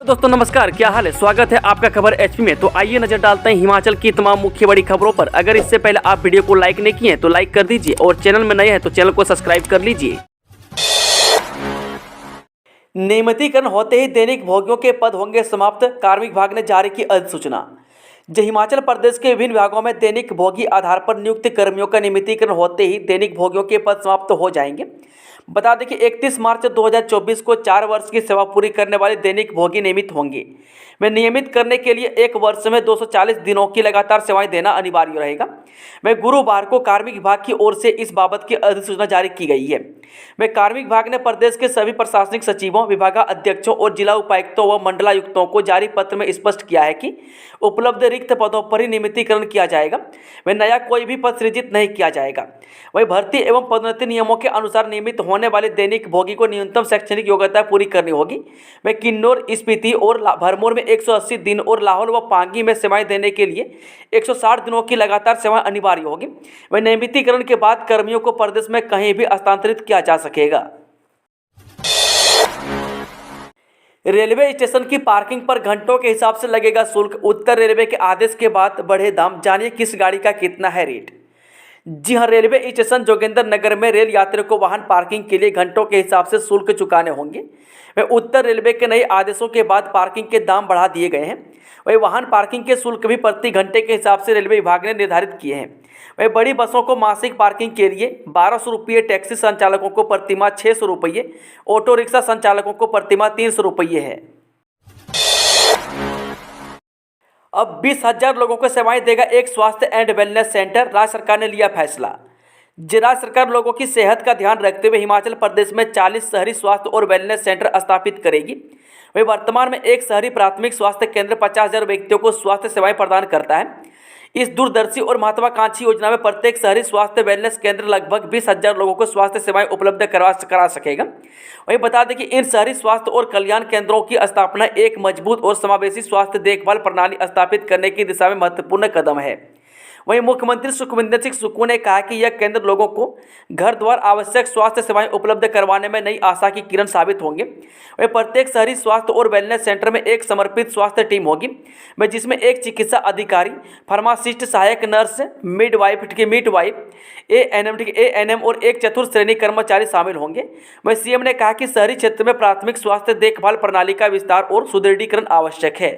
तो दोस्तों नमस्कार, क्या हाल है। स्वागत है आपका खबर एचपी में। तो आइए नजर डालते हैं हिमाचल की तमाम मुख्य बड़ी खबरों पर। अगर इससे पहले आप वीडियो को लाइक नहीं किए हैं तो लाइक कर दीजिए और चैनल में नए हैं तो चैनल को सब्सक्राइब कर लीजिए। नियमितीकरण होते ही दैनिक भोगियों के पद होंगे समाप्त, कार्मिक विभाग ने जारी की अधिसूचना। हिमाचल प्रदेश के विभिन्न विभागों में दैनिक भोगी आधार पर नियुक्त कर्मियों का नियमितीकरण होते ही दैनिक भोगियों के पद समाप्त हो जाएंगे। बता दें कि 31 मार्च 2024 को 4 वर्ष की सेवा पूरी करने वाले दैनिक भोगी नियमित होंगे। वे नियमित करने के लिए एक वर्ष में 240 दिनों की लगातार सेवाएं देना अनिवार्य रहेगा। वह गुरुवार को कार्मिक विभाग की ओर से इस बाबत की अधिसूचना जारी की गई है। वह कार्मिक विभाग ने प्रदेश के सभी प्रशासनिक सचिवों, विभागाध्यक्षों और जिला उपायुक्तों व मंडलायुक्तों को जारी पत्र में स्पष्ट किया है कि उपलब्ध रिक्त पदों पर ही नियमितीकरण किया जाएगा। वह नया कोई भी पद सृजित नहीं किया जाएगा। वही भर्ती एवं पदोन्नति नियमों के अनुसार नियमित होने वाले दैनिक भोगी को न्यूनतम शैक्षणिक योग्यता पूरी करनी होगी। वह किन्नौर, स्पीति और भरमौर में 180 दिन और लाहौल व पांगी में सेवाएं देने के लिए 160 दिनों की लगातार सेवाएं अनिवार्य होगी। वह नियमितीकरण के बाद कर्मियों को प्रदेश में कहीं भी हस्तांतरित किया जा सकेगा। रेलवे स्टेशन की पार्किंग पर घंटों के हिसाब से लगेगा शुल्क। उत्तर रेलवे के आदेश के बाद बढ़े दाम, जानिए किस गाड़ी का कितना है रेट। जी हां, रेलवे स्टेशन जोगिंदर नगर में रेल यात्रियों को वाहन पार्किंग के लिए घंटों के हिसाब से शुल्क चुकाने होंगे। वह उत्तर रेलवे के नए आदेशों के बाद पार्किंग के दाम बढ़ा दिए गए हैं। वही वाहन पार्किंग के शुल्क भी प्रति घंटे के हिसाब से रेलवे विभाग ने निर्धारित किए हैं। वही बड़ी बसों को मासिक पार्किंग के लिए 1200 रुपये, टैक्सी संचालकों को प्रतिमाह 600 रुपये, ऑटो रिक्शा संचालकों को प्रतिमाह 300 रुपये है। अब 20,000 लोगों को सेवाएं देगा एक स्वास्थ्य एंड वेलनेस सेंटर, राज्य सरकार ने लिया फैसला। राज्य सरकार लोगों की सेहत का ध्यान रखते हुए हिमाचल प्रदेश में 40 शहरी स्वास्थ्य और वेलनेस सेंटर स्थापित करेगी। वही वर्तमान में एक शहरी प्राथमिक स्वास्थ्य केंद्र 50,000 व्यक्तियों को स्वास्थ्य सेवाएं प्रदान करता है। इस दूरदर्शी और महत्वाकांक्षी योजना में प्रत्येक शहरी स्वास्थ्य वेलनेस केंद्र लगभग 20,000 लोगों को स्वास्थ्य सेवाएं उपलब्ध करा सकेगा। वहीं बता दें कि इन शहरी स्वास्थ्य और कल्याण केंद्रों की स्थापना एक मजबूत और समावेशी स्वास्थ्य देखभाल प्रणाली स्थापित करने की दिशा में महत्वपूर्ण कदम है। वहीं मुख्यमंत्री सुखविंदर सिंह सुक्खू ने कहा कि यह केंद्र लोगों को घर द्वार आवश्यक स्वास्थ्य सेवाएं उपलब्ध करवाने में नई आशा की किरण साबित होंगे। वहीं प्रत्येक शहरी स्वास्थ्य और वेलनेस सेंटर में एक समर्पित स्वास्थ्य टीम होगी, जिसमें एक चिकित्सा अधिकारी, फार्मासिस्ट, सहायक नर्स, मिडवाइफ, एएनएम और एक चतुर्थ श्रेणी कर्मचारी शामिल होंगे। वहीं सीएम ने कहा कि शहरी क्षेत्र में प्राथमिक स्वास्थ्य देखभाल प्रणाली का विस्तार और सुदृढ़ीकरण आवश्यक है।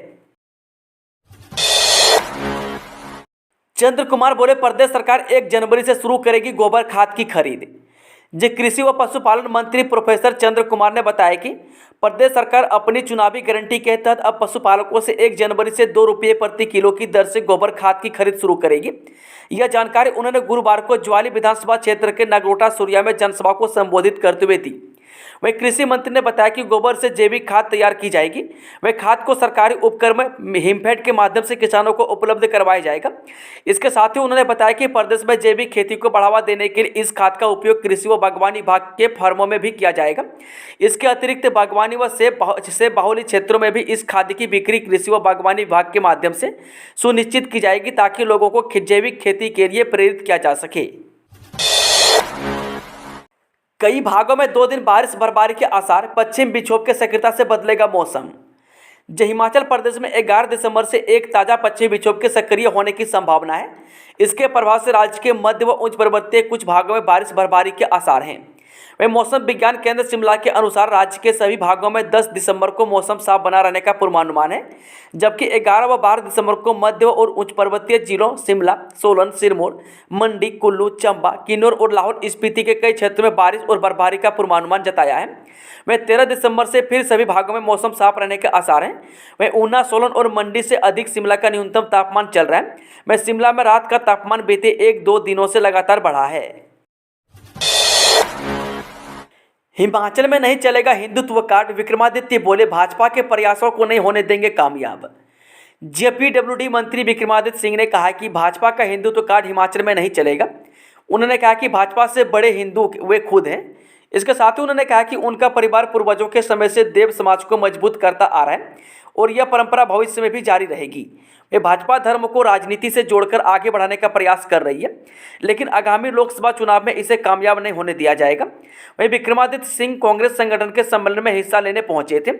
चंद्र कुमार बोले, प्रदेश सरकार 1 जनवरी से शुरू करेगी गोबर खाद की खरीद। कृषि व पशुपालन मंत्री प्रोफेसर चंद्र कुमार ने बताया कि प्रदेश सरकार अपनी चुनावी गारंटी के तहत अब पशुपालकों से 1 जनवरी से 2 रुपये प्रति किलो की दर से गोबर खाद की खरीद शुरू करेगी। यह जानकारी उन्होंने गुरुवार को ज्वाली विधानसभा क्षेत्र के नगरोटा सूरिया में जनसभा को संबोधित करते हुए दी। वहीं कृषि मंत्री ने बताया कि गोबर से जैविक खाद तैयार की जाएगी। वह खाद को सरकारी उपक्रम में हिमफेड के माध्यम से किसानों को उपलब्ध करवाया जाएगा। इसके साथ ही उन्होंने बताया कि प्रदेश में जैविक खेती को बढ़ावा देने के लिए इस खाद का उपयोग कृषि व बागवानी विभाग के फर्मों में भी किया जाएगा। इसके अतिरिक्त बागवानी व सेब बाहुल्य क्षेत्रों में भी इस खाद की बिक्री कृषि व बागवानी विभाग के माध्यम से सुनिश्चित की जाएगी, ताकि लोगों को जैविक खेती के लिए प्रेरित किया जा सके। कई भागों में 2 दिन बारिश बर्फबारी के आसार, पश्चिम विक्षोभ के सक्रियता से बदलेगा मौसम। हिमाचल प्रदेश में 11 दिसंबर से एक ताज़ा पश्चिमी विक्षोभ के सक्रिय होने की संभावना है। इसके प्रभाव से राज्य के मध्य व उच्च पर्वतीय कुछ भागों में बारिश बर्फबारी के आसार हैं। वहीं मौसम विज्ञान केंद्र शिमला के अनुसार राज्य के सभी भागों में 10 दिसंबर को मौसम साफ बना रहने का पूर्वानुमान है, जबकि 11 व 12 दिसंबर को मध्य और उच्च पर्वतीय जिलों शिमला, सोलन, सिरमौर, मंडी, कुल्लू, चंबा, किन्नौर और लाहौल स्पीति के कई क्षेत्रों में बारिश और बर्फबारी का पूर्वानुमान जताया है। वहीं 13 दिसंबर से फिर सभी भागों में मौसम साफ रहने के आसार हैं। वहीं ऊना, सोलन और मंडी से अधिक शिमला का न्यूनतम तापमान चल रहा है। वहीं शिमला में रात का तापमान बीते 1-2 दिनों से लगातार बढ़ा है। हिमाचल में नहीं चलेगा हिंदुत्व कार्ड, विक्रमादित्य बोले, भाजपा के प्रयासों को नहीं होने देंगे कामयाब। पीडब्ल्यूडी मंत्री विक्रमादित्य सिंह ने कहा कि भाजपा का हिंदुत्व कार्ड हिमाचल में नहीं चलेगा। उन्होंने कहा कि भाजपा से बड़े हिंदू वे खुद हैं। इसके साथ ही उन्होंने कहा कि उनका परिवार पूर्वजों के समय से देव समाज को मजबूत करता आ रहा है और यह परंपरा भविष्य में भी जारी रहेगी। वे भाजपा धर्म को राजनीति से जोड़कर आगे बढ़ाने का प्रयास कर रही है, लेकिन आगामी लोकसभा चुनाव में इसे कामयाब नहीं होने दिया जाएगा। वहीं विक्रमादित्य सिंह कांग्रेस संगठन के सम्मेलन में हिस्सा लेने पहुंचे थे।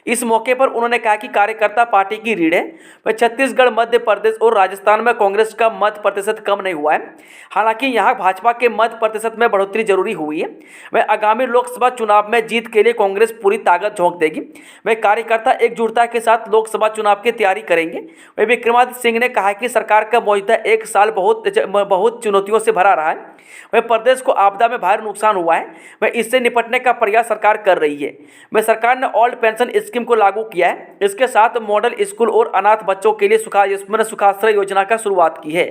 इस मौके पर उन्होंने कहा कि कार्यकर्ता पार्टी की रीढ़ है। वह छत्तीसगढ़, मध्य प्रदेश और राजस्थान में कांग्रेस का मत प्रतिशत कम नहीं हुआ है, हालांकि यहाँ भाजपा के मत प्रतिशत में बढ़ोतरी जरूरी हुई है। वह आगामी लोकसभा चुनाव में जीत के लिए कांग्रेस पूरी ताकत झोंक देगी। वह कार्यकर्ता एकजुटता के साथ लोकसभा चुनाव की तैयारी करेंगे। वह विक्रमादित्य सिंह ने कहा कि सरकार का मौजूदा एक साल बहुत चुनौतियों से भरा रहा है। वह प्रदेश को आपदा में भारी नुकसान हुआ है। वह इससे निपटने का प्रयास सरकार कर रही है। वह सरकार ने ओल्ड पेंशन स्कीम को लागू किया है। इसके साथ मॉडल स्कूल और अनाथ बच्चों के लिए सुखाश्रय योजना का शुरुआत की है।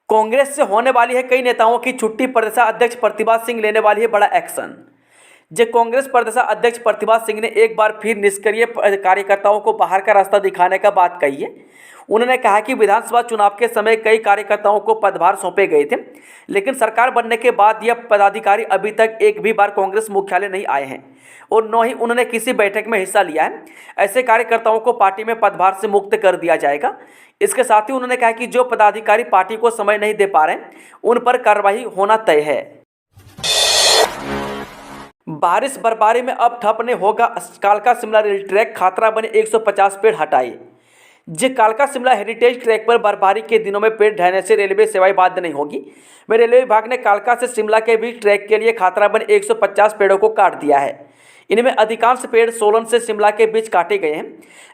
कांग्रेस से होने वाली है कई नेताओं की छुट्टी, प्रदेशाध्यक्ष प्रतिभा सिंह लेने वाली है बड़ा एक्शन। कांग्रेस प्रदेशाध्यक्ष प्रतिभा सिंह ने एक बार फिर निष्क्रिय कार्यकर्ताओं को बाहर का रास्ता दिखाने का बात कही है। उन्होंने कहा कि विधानसभा चुनाव के समय कई कार्यकर्ताओं को पदभार सौंपे गए थे, लेकिन सरकार बनने के बाद यह पदाधिकारी अभी तक एक भी बार कांग्रेस मुख्यालय नहीं आए हैं और न ही उन्होंने किसी बैठक में हिस्सा लिया है। ऐसे कार्यकर्ताओं को पार्टी में पदभार से मुक्त कर दिया जाएगा। इसके साथ ही उन्होंने कहा कि जो पदाधिकारी पार्टी को समय नहीं दे पा रहे उन पर कार्रवाई होना तय है। बारिश बर्फबारी में अब ठप नहीं होगा कालका शिमला रेल ट्रैक, खातरा बने 150 पेड़ हटाए। कालका शिमला हेरिटेज ट्रैक पर बर्फबारी के दिनों में पेड़ ढहने से रेलवे सेवाएं बाध्य नहीं होगी। रेलवे विभाग ने कालका से शिमला के बीच ट्रैक के लिए खातरा बने 150 पेड़ों को काट दिया है। इनमें अधिकांश पेड़ सोलन से शिमला के बीच काटे गए हैं।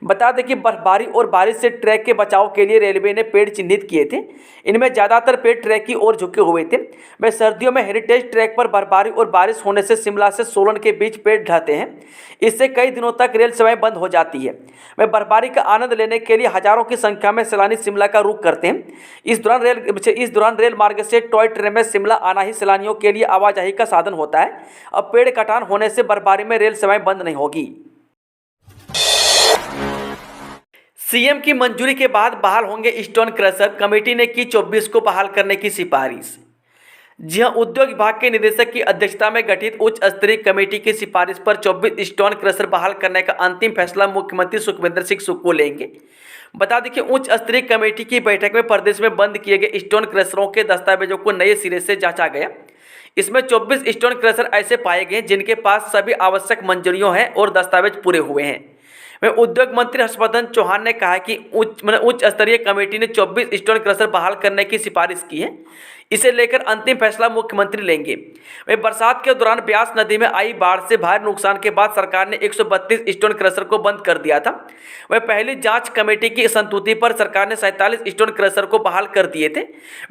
बता दें कि बर्फबारी और बारिश से ट्रैक के बचाव के लिए रेलवे ने पेड़ चिन्हित किए थे। इनमें ज़्यादातर पेड़ ट्रैक की ओर झुके हुए थे। वह सर्दियों में हेरिटेज ट्रैक पर बर्फबारी और बारिश होने से शिमला से सोलन के बीच पेड़ ढहते हैं। इससे कई दिनों तक रेल सेवाएं बंद हो जाती है। वह बर्फबारी का आनंद लेने के लिए हजारों की संख्या में सैलानी शिमला का रुख करते हैं। इस दौरान रेल मार्ग से टॉय ट्रेन में शिमला आना ही सैलानियों के लिए आवाजाही का साधन होता है। अब पेड़ कटान होने से बर्फबारी में रेल सेवाएं बंद नहीं होगी। सीएम की मंजूरी के बाद बहाल होंगे स्टोन क्रशर, कमेटी ने की 24 को बहाल करने की सिफारिश। जी हां, उद्योग विभाग के निदेशक की अध्यक्षता में गठित उच्च स्तरीय कमेटी की सिफारिश पर 24 स्टोन क्रशर बहाल करने का अंतिम फैसला मुख्यमंत्री सुखविंदर सिंह सुक्खू लेंगे। बता दें कि उच्च स्तरीय कमेटी की बैठक में प्रदेश में बंद किए गए स्टोन क्रशरों के दस्तावेजों को नए सिरे से जांचा गया। इसमें 24 स्टोन क्रशर ऐसे पाए गए जिनके पास सभी आवश्यक मंजूरियां हैं और दस्तावेज पूरे हुए हैं। वह उद्योग मंत्री हर्षवर्धन चौहान ने कहा कि उच्च स्तरीय कमेटी ने 24 स्टोन क्रशर बहाल करने की सिफारिश की है। इसे लेकर अंतिम फैसला मुख्यमंत्री लेंगे। वह बरसात के दौरान ब्यास नदी में आई बाढ़ से भारी नुकसान के बाद सरकार ने 132 स्टोन क्रशर को बंद कर दिया था। वह पहली जांच कमेटी की संस्तुति पर सरकार ने 47 स्टोन क्रशर को बहाल कर दिए थे।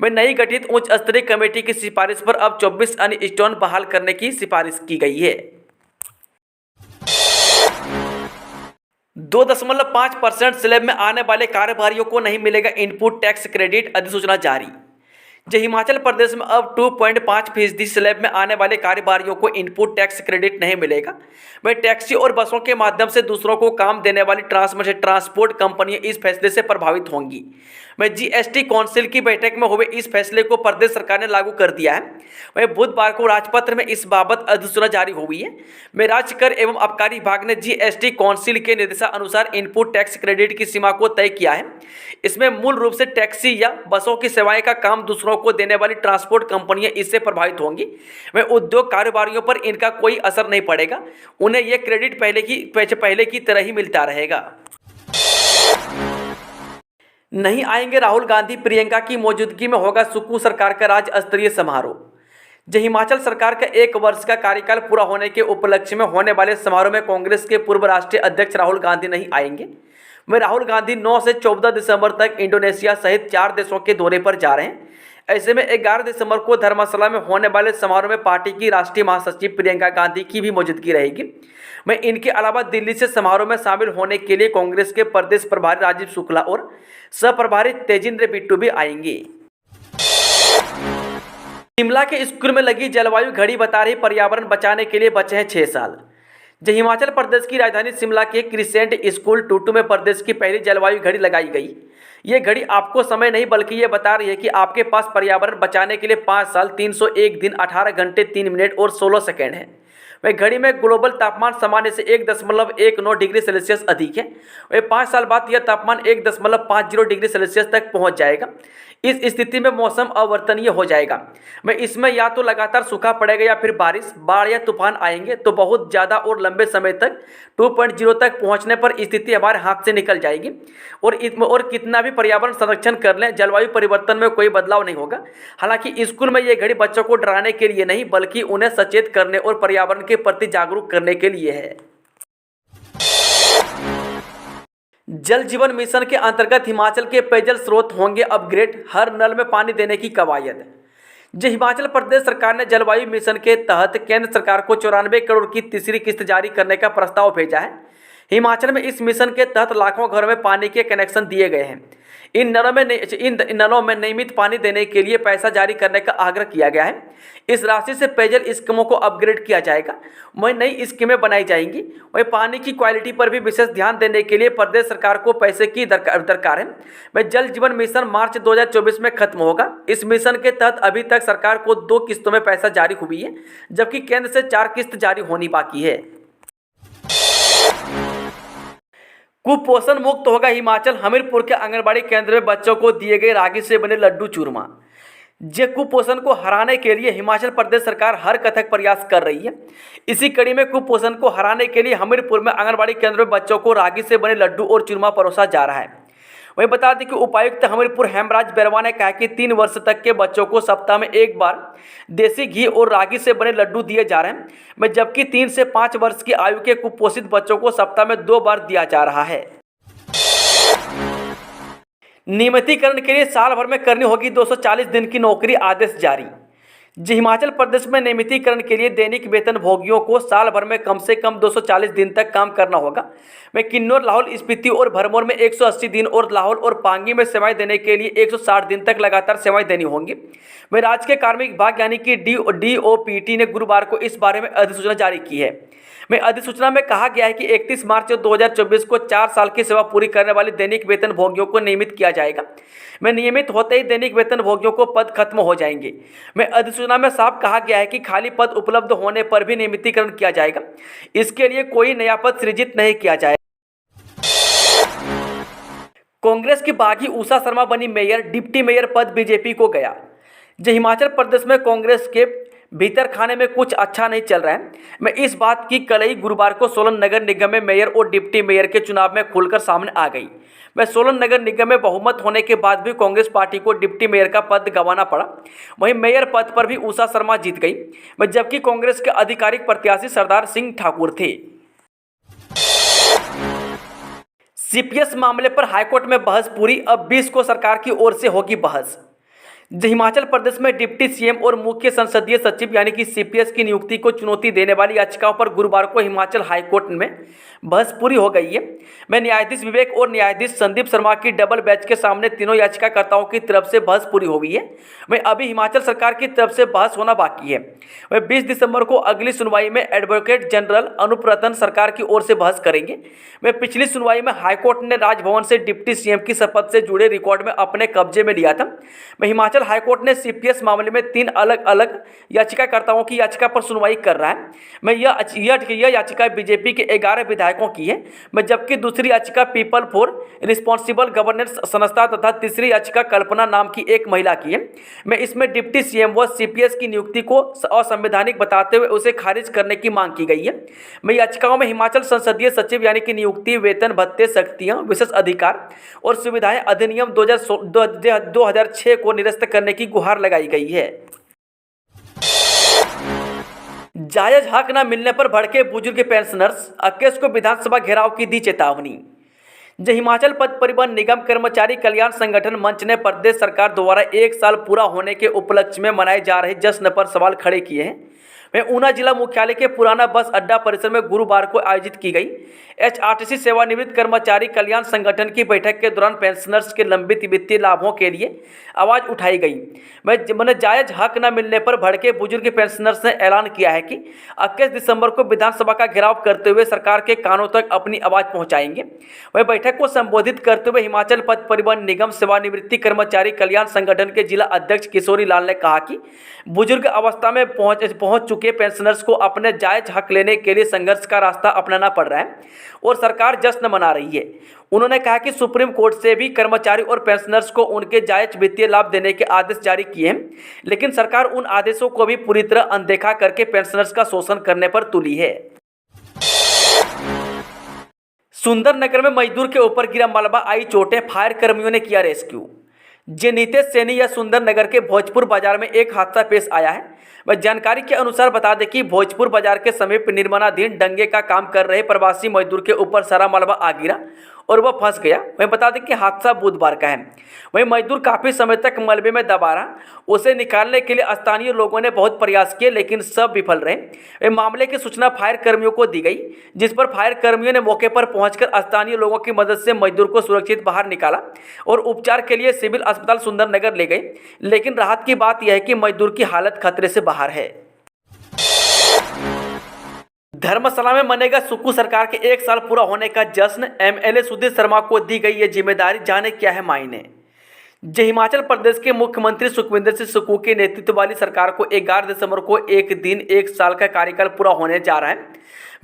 वह नई गठित उच्च स्तरीय कमेटी की सिफारिश पर अब 24 अन्य स्टोन बहाल करने की सिफारिश की गई है। 2.5% स्लैब में आने वाले कारोबारियों को नहीं मिलेगा इनपुट टैक्स क्रेडिट, अधिसूचना जारी। हिमाचल प्रदेश में अब 2.5% स्लैब में आने वाले कारोबारियों को इनपुट टैक्स क्रेडिट नहीं मिलेगा। वह टैक्सी और बसों के माध्यम से दूसरों को काम देने वाली ट्रांसपोर्ट कंपनियां इस फैसले से प्रभावित होंगी। वह जीएसटी काउंसिल की बैठक में हुए इस फैसले को प्रदेश सरकार ने लागू कर दिया है। वह बुधवार को राजपत्र में इस बाबत अधिसूचना जारी हुई है। वह राज्य कर एवं आबकारी विभाग ने जीएसटी काउंसिल के निर्देशानुसार इनपुट टैक्स क्रेडिट की सीमा को तय किया है। इसमें मूल रूप से टैक्सी या बसों की सेवाएं का काम दूसरों को देने वाली ट्रांसपोर्ट कंपनियां इससे प्रभावित होंगी। वह उद्योग कारोबारियों पर इनका कोई असर नहीं पड़ेगा। उन्हें यह क्रेडिट पहले की तरह ही मिलता रहेगा। नहीं आएंगे राहुल गांधी, प्रियंका की मौजूदगी में होगा सुक्खू सरकार का राज्य स्तरीय समारोह। हिमाचल सरकार का 1 वर्ष का कार्यकाल पूरा होने के उपलक्ष्य में होने वाले समारोह में कांग्रेस के पूर्व राष्ट्रीय अध्यक्ष राहुल गांधी नहीं आएंगे। वह राहुल गांधी 9 से 14 दिसंबर तक इंडोनेशिया सहित 4 देशों के दौरे पर जा रहे हैं। ऐसे में 11 दिसंबर को धर्मशाला में होने वाले समारोह में पार्टी की राष्ट्रीय महासचिव प्रियंका गांधी की भी मौजूदगी रहेगी। वहीं इनके अलावा दिल्ली से समारोह में शामिल होने के लिए कांग्रेस के प्रदेश प्रभारी राजीव शुक्ला और सह प्रभारी तेजिंद्र बिट्टू भी आएंगे। शिमला के स्कूल में लगी जलवायु घड़ी बता रही पर्यावरण बचाने के लिए बचे हैं 6 साल। हिमाचल प्रदेश की राजधानी शिमला के क्रिसेंट स्कूल टूटू में प्रदेश की पहली जलवायु घड़ी लगाई गई। ये घड़ी आपको समय नहीं बल्कि ये बता रही है कि आपके पास पर्यावरण बचाने के लिए 5 साल 301 दिन 18 घंटे 3 मिनट और 16 सेकेंड है। वही घड़ी में ग्लोबल तापमान सामान्य से 1.19 डिग्री सेल्सियस अधिक है। वही 5 साल बाद यह तापमान 1.50 डिग्री सेल्सियस तक पहुंच जाएगा। इस स्थिति में मौसम अवर्तनीय हो जाएगा। मैं इसमें या तो लगातार सूखा पड़ेगा या फिर बारिश, बाढ़ या तूफान आएंगे, तो बहुत ज़्यादा और लंबे समय तक 2.0 तक पहुंचने पर स्थिति हमारे हाथ से निकल जाएगी। और कितना भी पर्यावरण संरक्षण कर लें, जलवायु परिवर्तन में कोई बदलाव नहीं होगा। हालांकि स्कूल में ये घड़ी बच्चों को डराने के लिए नहीं, बल्कि उन्हें सचेत करने और पर्यावरण के प्रति जागरूक करने के लिए है। जल जीवन मिशन के अंतर्गत हिमाचल के पेयजल स्रोत होंगे अपग्रेड, हर नल में पानी देने की कवायद। जो हिमाचल प्रदेश सरकार ने जलवायु मिशन के तहत केंद्र सरकार को 94 करोड़ की तीसरी किस्त जारी करने का प्रस्ताव भेजा है। हिमाचल में इस मिशन के तहत लाखों घरों में पानी के कनेक्शन दिए गए हैं। इन नलों में नियमित पानी देने के लिए पैसा जारी करने का आग्रह किया गया है। इस राशि से पेयजल स्कीमों को अपग्रेड किया जाएगा, वहीं नई स्कीमें बनाई जाएंगी। वहीं पानी की क्वालिटी पर भी विशेष ध्यान देने के लिए प्रदेश सरकार को पैसे की दरकार है। वहीं जल जीवन मिशन मार्च 2024 में खत्म होगा। इस मिशन के तहत अभी तक सरकार को 2 किस्तों में पैसा जारी हुई है, जबकि केंद्र से 4 किस्त जारी होनी बाकी है। कुपोषण मुक्त होगा हिमाचल, हमीरपुर के आंगनबाड़ी केंद्र में बच्चों को दिए गए रागी से बने लड्डू चूरमा। जे कुपोषण को हराने के लिए हिमाचल प्रदेश सरकार हर कथक प्रयास कर रही है। इसी कड़ी में कुपोषण को हराने के लिए हमीरपुर में आंगनबाड़ी केंद्र में बच्चों को रागी से बने लड्डू और चूरमा परोसा जा रहा है। वहीं बता दें कि उपायुक्त हमीरपुर हेमराज बैरवा ने कहा कि 3 वर्ष तक के बच्चों को सप्ताह में 1 बार देसी घी और रागी से बने लड्डू दिए जा रहे हैं, जबकि 3 से 5 वर्ष की आयु के कुपोषित बच्चों को सप्ताह में 2 बार दिया जा रहा है। नियमितीकरण के लिए साल भर में करनी होगी 240 दिन की नौकरी, आदेश जारी। हिमाचल प्रदेश में नियमितीकरण के लिए दैनिक वेतन भोगियों को साल भर में कम से कम 240 दिन तक काम करना होगा। में किन्नौर, लाहौल स्पीति और भरमौर में 180 दिन और लाहौल और पांगी में सेवाएं देने के लिए 160 दिन तक लगातार सेवाएं देनी होंगी। में राज्य के कार्मिक विभाग यानी कि DOPT ने गुरुवार को इस बारे में अधिसूचना जारी की है। में अधिसूचना में कहा गया है कि 31 मार्च 2024 को 4 साल की सेवा पूरी करने वाले दैनिक वेतन भोगियों को नियमित किया जाएगा। में नियमित होते ही दैनिक वेतन भोगियों को पद खत्म हो जाएंगे। में अधिसूचना में साफ कहा गया है कि खाली पद उपलब्ध होने पर भी नियमितीकरण किया जाएगा। इसके लिए कोई नया पद सृजित नहीं किया जाएगा। कांग्रेस की बागी उषा शर्मा बनी मेयर, डिप्टी मेयर पद बीजेपी को गया। हिमाचल प्रदेश में कांग्रेस के भीतर खाने में कुछ अच्छा नहीं चल रहा है। मैं इस बात की कलई गुरुवार को सोलन नगर निगम में मेयर और डिप्टी मेयर के चुनाव में खुलकर सामने आ गई। मैं सोलन नगर निगम में बहुमत होने के बाद भी कांग्रेस पार्टी को डिप्टी मेयर का पद गंवाना पड़ा। वहीं मेयर पद पर भी उषा शर्मा जीत गई, जबकि कांग्रेस के आधिकारिक प्रत्याशी सरदार सिंह ठाकुर थे। CPS मामले पर हाईकोर्ट में बहस पूरी, अब 20 को सरकार की ओर से होगी बहस। हिमाचल प्रदेश में डिप्टी CM और मुख्य संसदीय सचिव यानी कि CPS की नियुक्ति को चुनौती देने वाली याचिकाओं पर गुरुवार को हिमाचल हाईकोर्ट में बहस पूरी हो गई है। मैं न्यायाधीश विवेक और न्यायाधीश संदीप शर्मा की डबल बेंच के सामने तीनों याचिकाकर्ताओं की तरफ से बहस पूरी हुई है। मैं अभी हिमाचल सरकार की तरफ से बहस होना बाकी है। वह 20 दिसंबर को अगली सुनवाई में एडवोकेट जनरल अनूप रतन सरकार की ओर से बहस करेंगे। मैं पिछली सुनवाई में हाईकोर्ट ने राजभवन से डिप्टी CM की शपथ से जुड़े रिकॉर्ड में अपने कब्जे में लिया था। मैं हिमाचल हाईकोर्ट ने CPS मामले में 3 अलग अलग याचिकाकर्ताओं की याचिका पर सुनवाई कर रहा है। मैं यह याचिका बीजेपी के 11 विधायकों की है, जबकि दूसरी याचिका पीपल फॉर रिस्पॉन्सिबल गवर्नेंस संस्था तथा तीसरी याचिका कल्पना नाम की एक महिला की है। मैं इसमें डिप्टी CM व CPS की नियुक्ति को असंवैधानिक बताते हुए उसे खारिज करने की मांग की गई है। मैं याचिकाओं में हिमाचल संसदीय सचिव यानी कि नियुक्ति, वेतन भत्ते, शक्तियां, विशेष अधिकार और सुविधाएं अधिनियम 2006 को निरस्त करने की गुहार लगाई गई है। जायज हक न मिलने पर भड़के बुजुर्ग पेंशनर्स, 21 को विधानसभा घेराव की दी चेतावनी। हिमाचल पथ परिवहन निगम कर्मचारी कल्याण संगठन मंच ने प्रदेश सरकार द्वारा 1 साल पूरा होने के उपलक्ष्य में मनाए जा रहे जश्न पर सवाल खड़े किए हैं। वह ऊना जिला मुख्यालय के पुराना बस अड्डा परिसर में गुरुवार को आयोजित की गई HRTC सेवानिवृत्त कर्मचारी कल्याण संगठन की बैठक के दौरान पेंशनर्स के लंबित वित्तीय लाभों के लिए आवाज़ उठाई गई। मैंने जायज हक न मिलने पर भड़के बुजुर्ग पेंशनर्स ने ऐलान किया है कि 21 दिसंबर को विधानसभा का घेराव करते हुए सरकार के कानों तक अपनी आवाज़ पहुंचाएंगे। वह बैठक को संबोधित करते हुए हिमाचल पथ परिवहन निगम सेवानिवृत्ति कर्मचारी कल्याण संगठन के जिला अध्यक्ष किशोरी लाल ने कहा कि बुजुर्ग अवस्था में पहुंच चुके के पेंशनर्स को अपने जायज हक लेने के लिए संघर्ष का रास्ता अपनाना पड़ रहा है और सरकार जश्न मना रही है। उन्होंने कहा कि सुप्रीम कोर्ट से भी कर्मचारी और पेंशनर्स को उनके जायज वित्तीय लाभ देने के आदेश जारी किए हैं, लेकिन सरकार उन आदेशों को भी पूरी तरह अनदेखा करके पेंशनर्स का शोषण करने पर तुली है। सुंदरनगर में मजदूर के ऊपर गिरा मलबा, आई चोटें, फायर कर्मियों ने किया रेस्क्यू। नीतेश सैनी या सुंदरनगर के भोजपुर बाजार में एक हादसा पेश आया है। वह जानकारी के अनुसार बता दें कि भोजपुर बाजार के समीप निर्माणाधीन डंगे का काम कर रहे प्रवासी मजदूर के ऊपर सारा मलबा आ गिरा और वह फंस गया। वहीं बता दें कि हादसा बुधवार का है। वहीं मजदूर काफ़ी समय तक मलबे में दबा रहा। उसे निकालने के लिए स्थानीय लोगों ने बहुत प्रयास किए, लेकिन सब विफल रहे। मामले की सूचना फायर कर्मियों को दी गई, जिस पर फायर कर्मियों ने मौके पर पहुंचकर स्थानीय लोगों की मदद से मजदूर को सुरक्षित बाहर निकाला और उपचार के लिए सिविल अस्पताल सुंदरनगर ले गए। लेकिन राहत की बात यह है कि मजदूर की हालत खतरे से बाहर है। धर्मशाला में मनेगा सुक्खू सरकार के 1 साल पूरा होने का जश्न। एमएलए सुधीर शर्मा को दी गई ये जिम्मेदारी, जाने क्या है मायने। हिमाचल प्रदेश के मुख्यमंत्री सुखविंदर सिंह सुक्खू के नेतृत्व वाली सरकार को 11 दिसंबर को एक दिन 1 साल का कार्यकाल पूरा होने जा रहा है।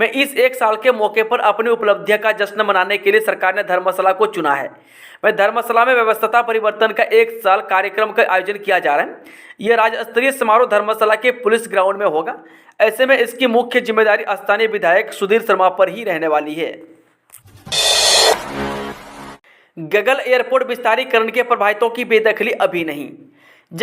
मैं इस 1 साल के मौके पर अपनी उपलब्धियों का जश्न मनाने के लिए सरकार ने धर्मशाला को चुना है। मैं धर्मशाला में व्यवस्था परिवर्तन का 1 साल कार्यक्रम का आयोजन किया जा रहा है। यह राज्य स्तरीय समारोह धर्मशाला के पुलिस ग्राउंड में होगा। ऐसे में इसकी मुख्य जिम्मेदारी स्थानीय विधायक सुधीर शर्मा पर ही रहने वाली है। गगल एयरपोर्ट विस्तारीकरण के प्रभावितों की बेदखली अभी नहीं।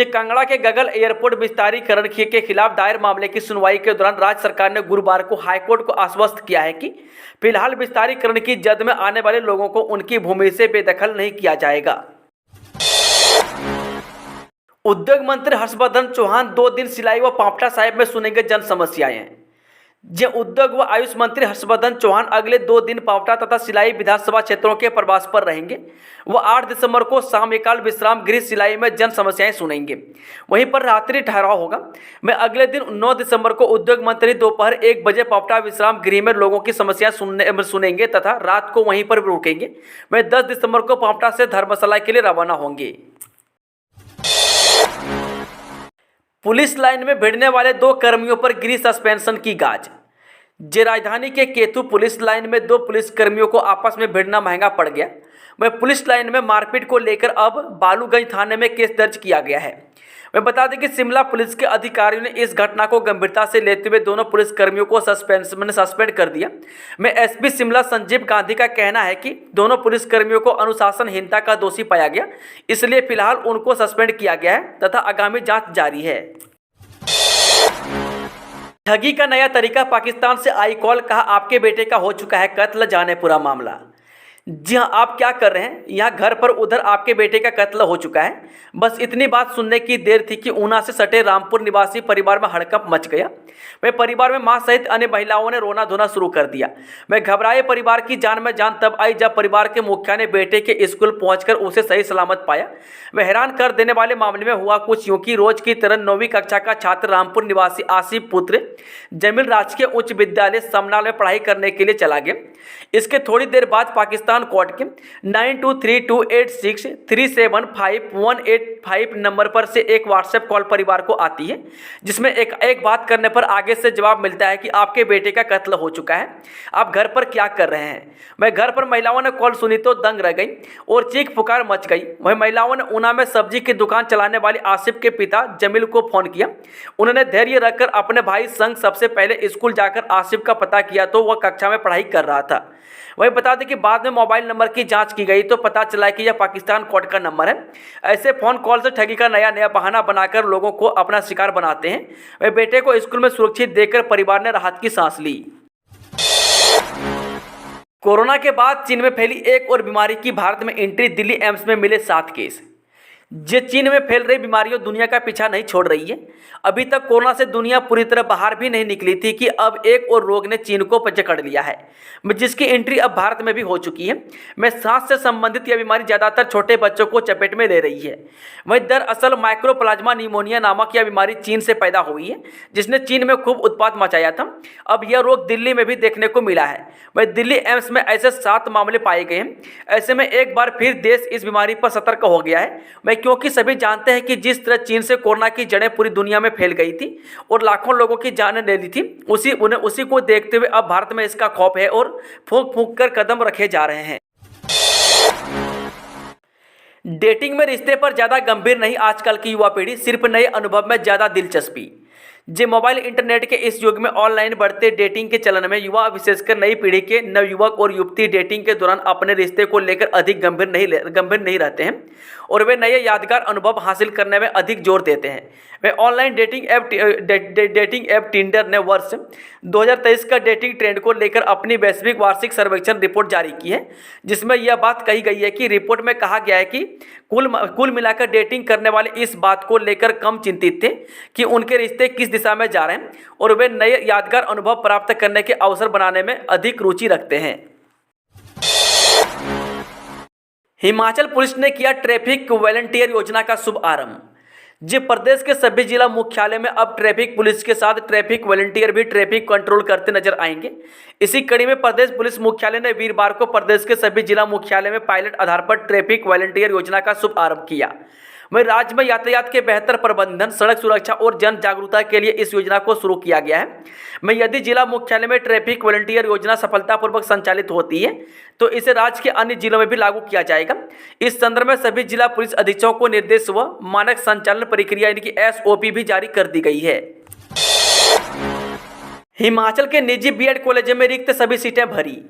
कांगड़ा के गगल एयरपोर्ट विस्तारीकरण के खिलाफ दायर मामले की सुनवाई के दौरान राज्य सरकार ने गुरुवार को हाईकोर्ट को आश्वस्त किया है कि फिलहाल विस्तारीकरण की जद में आने वाले लोगों को उनकी भूमि से बेदखल नहीं किया जाएगा। उद्योग मंत्री हर्षवर्धन चौहान 2 दिन सिलाई व पांवटा साहिब में सुनेंगे जन समस्याएं। उद्योग व आयुष मंत्री हर्षवर्धन चौहान अगले 2 दिन पांवटा तथा सिलाई विधानसभा क्षेत्रों के प्रवास पर रहेंगे। वह 8 दिसंबर को सायंकाल विश्राम गृह सिलाई में जन समस्याएं सुनेंगे। वहीं पर रात्रि ठहराव होगा। मैं अगले दिन 9 दिसंबर को उद्योग मंत्री दोपहर 1 बजे पांवटा विश्राम गृह में लोगों की समस्याएं सुनेंगे तथा रात को वहीं पर रुकेंगे। मैं 10 दिसंबर को पांवटा से धर्मशाला के लिए रवाना होंगे। पुलिस लाइन में भिड़ने वाले 2 कर्मियों पर गिरी सस्पेंशन की गाज। राजधानी के केतु पुलिस लाइन में 2 पुलिस कर्मियों को आपस में भिड़ना महंगा पड़ गया। वह पुलिस लाइन में मारपीट को लेकर अब बालूगंज थाने में केस दर्ज किया गया है। मैं बता दें कि शिमला पुलिस के अधिकारियों ने इस घटना को गंभीरता से लेते हुए दोनों पुलिस कर्मियों को सस्पेंड कर दिया। मैं एसपी शिमला संजीव गांधी का कहना है कि दोनों पुलिस कर्मियों को अनुशासनहीनता का दोषी पाया गया, इसलिए फिलहाल उनको सस्पेंड किया गया है तथा आगामी जांच जारी है। ठगी का नया तरीका, पाकिस्तान से आई कॉल, कहा आपके बेटे का हो चुका है कत्ल, जाने पूरा मामला। जी हाँ, आप क्या कर रहे हैं, यहाँ घर पर उधर आपके बेटे का कत्ल हो चुका है। बस इतनी बात सुनने की देर थी कि ऊना से सटे रामपुर निवासी परिवार में हड़कंप मच गया। वह परिवार में मां सहित अन्य महिलाओं ने रोना धोना शुरू कर दिया। मैं घबराए परिवार की जान में जान तब आई जब परिवार के मुखिया ने बेटे के स्कूल पहुंचकर उसे सही सलामत पाया। वह हैरान कर देने वाले मामले में हुआ कुछ यूं कि रोज की तरह 9वीं कक्षा का छात्र रामपुर निवासी आसिफ पुत्र जमील राजकीय उच्च विद्यालय समनाल में पढ़ाई करने के लिए चला गया। इसके थोड़ी देर बाद पाकिस्तान कोर्ट के 923286375185 नंबर पर से एक व्हाट्सएप कॉल परिवार को आती है, जिसमें एक बात करने पर आगे से जवाब मिलता है कि आपके बेटे का कत्ल हो चुका है, आप घर पर क्या कर रहे हैं। मैं घर पर महिलाओं ने कॉल सुनी तो दंग रह गई और चीख पुकार मच गई। वही महिलाओं ने ऊना में सब्जी की दुकान चलाने वाले आसिफ के पिता जमील को फोन किया। उन्होंने धैर्य रखकर अपने भाई संग सबसे पहले स्कूल जाकर आसिफ का पता किया तो वह कक्षा में पढ़ाई कर रहा था। वही बता दें कि बाद में मोबाइल नंबर की जांच की गई तो पता चला कि यह पाकिस्तान कोर्ट का नंबर है। ऐसे फ़ोन कॉल से ठगी का नया बहाना बनाकर लोगों को अपना शिकार बनाते हैं। वह बेटे को स्कूल में सुरक्षित देखकर परिवार ने राहत की सांस ली। कोरोना के बाद चीन में फैली एक और बीमारी की भारत में एंट्री, दिल्ली एम्स में मिले 7 केस। चीन में फैल रही बीमारियों दुनिया का पीछा नहीं छोड़ रही है। अभी तक कोरोना से दुनिया पूरी तरह बाहर भी नहीं निकली थी कि अब एक और रोग ने चीन को जकड़ लिया है, जिसकी एंट्री अब भारत में भी हो चुकी है। मैं सांस से संबंधित यह बीमारी ज़्यादातर छोटे बच्चों को चपेट में ले रही है। वहीं दरअसल माइक्रोप्लाज्मा निमोनिया नामक यह बीमारी चीन से पैदा हुई है, जिसने चीन में खूब उत्पात मचाया था। अब यह रोग दिल्ली में भी देखने को मिला है। वही दिल्ली एम्स में ऐसे 7 मामले पाए गए हैं। ऐसे में एक बार फिर देश इस बीमारी पर सतर्क हो गया है। क्योंकि सभी जानते हैं कि जिस तरह चीन से कोरोना की जड़ें पूरी दुनिया में फैल गई थी और लाखों लोगों की जानें ले ली थी, उसी को देखते हुए अब भारत में इसका खौफ है और फूंक फूंक कर कदम रखे जा रहे हैं। डेटिंग में रिश्ते पर ज़्यादा गंभीर नहीं आजकल की युवा पीढ़ी, सिर्फ नए अनुभव में ज़्यादा दिलचस्पी। जे मोबाइल इंटरनेट के इस युग में ऑनलाइन बढ़ते डेटिंग के चलन में युवा, विशेषकर नई पीढ़ी के नवयुवक और युवती डेटिंग के दौरान अपने रिश्ते को लेकर अधिक गंभीर नहीं रहते हैं और वे नए यादगार अनुभव हासिल करने में अधिक जोर देते हैं। वे ऑनलाइन डेटिंग ऐप टिंडर ने वर्ष 2023 का डेटिंग ट्रेंड को लेकर अपनी वैश्विक वार्षिक सर्वेक्षण रिपोर्ट जारी की है, जिसमें यह बात कही गई है कि रिपोर्ट में कहा गया है कि कुल मिलाकर डेटिंग करने वाले इस बात को लेकर कम चिंतित थे कि उनके रिश्ते किस दिशा में जा रहे हैं और वे नए यादगार अनुभव प्राप्त करने के अवसर बनाने में अधिक रुचि रखते हैं। हिमाचल पुलिस ने किया ट्रैफिक वॉलंटियर योजना का शुभारंभ। प्रदेश के सभी जिला मुख्यालय में अब ट्रैफिक पुलिस के साथ ट्रैफिक वॉलंटियर भी ट्रैफिक कंट्रोल करते नजर आएंगे। इसी कड़ी में प्रदेश पुलिस मुख्यालय ने वीरवार को प्रदेश के सभी जिला मुख्यालय में पायलट आधार पर ट्रैफिक वॉलंटियर योजना का शुभारंभ किया। वहीं राज्य में यातायात के बेहतर प्रबंधन, सड़क सुरक्षा और जन जागरूकता के लिए इस योजना को शुरू किया गया है। मैं यदि जिला मुख्यालय में ट्रैफिक वॉलंटियर योजना सफलतापूर्वक संचालित होती है तो इसे राज्य के अन्य जिलों में भी लागू किया जाएगा। इस संदर्भ में सभी जिला पुलिस अधीक्षकों को निर्देश व मानक संचालन प्रक्रिया यानी कि SOP भी जारी कर दी गई है। हिमाचल के निजी बीएड कॉलेजों में रिक्त सभी सीटें भरी।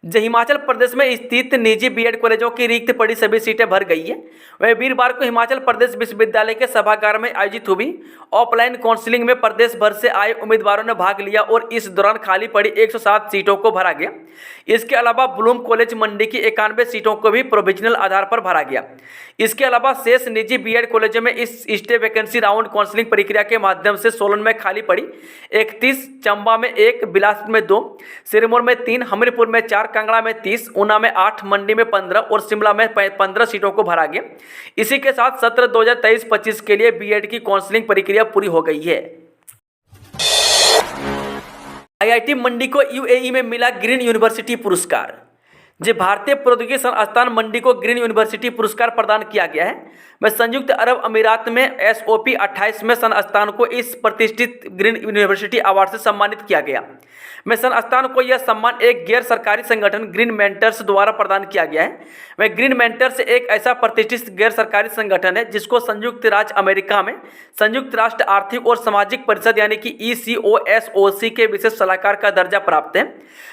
हिमाचल प्रदेश में स्थित निजी बीएड कॉलेजों की रिक्त पड़ी सभी सीटें भर गई है। वह वीरवार को हिमाचल प्रदेश विश्वविद्यालय के सभागार में आयोजित हुई ऑफलाइन काउंसलिंग में प्रदेश भर से आए उम्मीदवारों ने भाग लिया और इस दौरान खाली पड़ी 107 सीटों को भरा गया। इसके अलावा ब्लूम कॉलेज मंडी की 91 सीटों को भी प्रोविजनल आधार पर भरा गया। इसके अलावा शेष निजी बीएड कॉलेजों में इस स्टे वैकेंसी राउंड काउंसलिंग प्रक्रिया के माध्यम से सोलन में खाली पड़ी 31, चंबा में 1, बिलासपुर में 2, सिरमौर में 3, हमीरपुर में 4, कांगड़ा में 30, ऊना में 8, मंडी में 15 और शिमला में 15 सीटों को भरा गया। इसी के साथ सत्र 2023-25 के लिए बीएड की काउंसलिंग प्रक्रिया पूरी हो गई है। IIT मंडी को UAE में मिला ग्रीन यूनिवर्सिटी पुरस्कार। भारतीय प्रौद्योगिकी संस्थान मंडी को ग्रीन यूनिवर्सिटी पुरस्कार प्रदान किया गया है। वह संयुक्त अरब अमीरात में SOP 28 में संस्थान को इस प्रतिष्ठित ग्रीन यूनिवर्सिटी अवार्ड से सम्मानित किया गया। में संस्थान को यह सम्मान एक गैर सरकारी संगठन ग्रीन मेंटर्स द्वारा प्रदान किया गया है। वह ग्रीन मेंटर्स एक ऐसा प्रतिष्ठित गैर सरकारी संगठन है जिसको संयुक्त राज्य अमेरिका में संयुक्त राष्ट्र आर्थिक और सामाजिक परिषद यानी कि ECOSOC के विशेष सलाहकार का दर्जा प्राप्त है।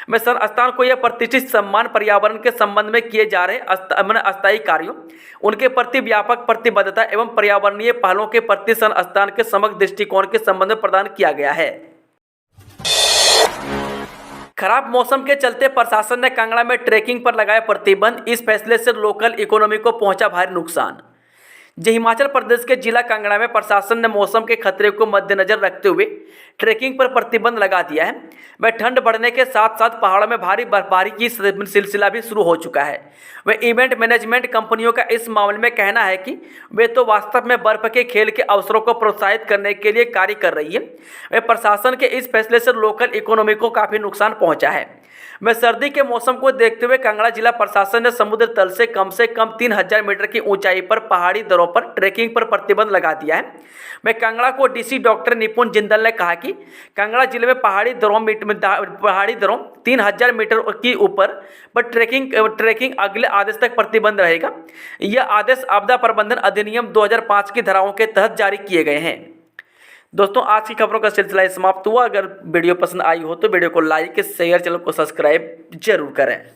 में संस्थान को यह प्रतिष्ठित सम्मान पर्यावरण के संबंध में किए जा रहे अस्थायी कार्यों, उनके प्रति व्यापक प्रतिबद्धता एवं पर्यावरणीय पहलों के प्रति संस्थान के समग्र दृष्टिकोण के संबंध में प्रदान किया गया है। खराब मौसम के चलते प्रशासन ने कांगड़ा में ट्रैकिंग पर लगाया प्रतिबंध। इस फैसले से लोकल इकोनॉमी को पहुंचा भारी नुकसान। हिमाचल प्रदेश के जिला कांगड़ा में प्रशासन ने मौसम के खतरे को मद्देनजर रखते हुए ट्रैकिंग पर प्रतिबंध लगा दिया है। वह ठंड बढ़ने के साथ साथ पहाड़ों में भारी बर्फबारी की सिलसिला भी शुरू हो चुका है। वह इवेंट मैनेजमेंट कंपनियों का इस मामले में कहना है कि वे तो वास्तव में बर्फ के खेल के अवसरों को प्रोत्साहित करने के लिए कार्य कर रही है। वह प्रशासन के इस फैसले से लोकल इकोनॉमी को काफ़ी नुकसान पहुँचा है। वह सर्दी के मौसम को देखते हुए कांगड़ा जिला प्रशासन ने समुद्र तल से कम 3000 मीटर की ऊंचाई पर पहाड़ी दरों पर ट्रैकिंग पर प्रतिबंध लगा दिया है। मैं कांगड़ा को DC डॉक्टर निपुण जिंदल ने कहा कि कांगड़ा जिले में पहाड़ी दरों 3000 मीटर की ऊपर पर ट्रैकिंग अगले आदेश तक प्रतिबंध रहेगा। यह आदेश आपदा प्रबंधन अधिनियम 2005 की धाराओं के तहत जारी किए गए हैं। दोस्तों, आज की खबरों का सिलसिला समाप्त हुआ। अगर वीडियो पसंद आई हो तो वीडियो को लाइक, शेयर, चैनल को सब्सक्राइब जरूर करें।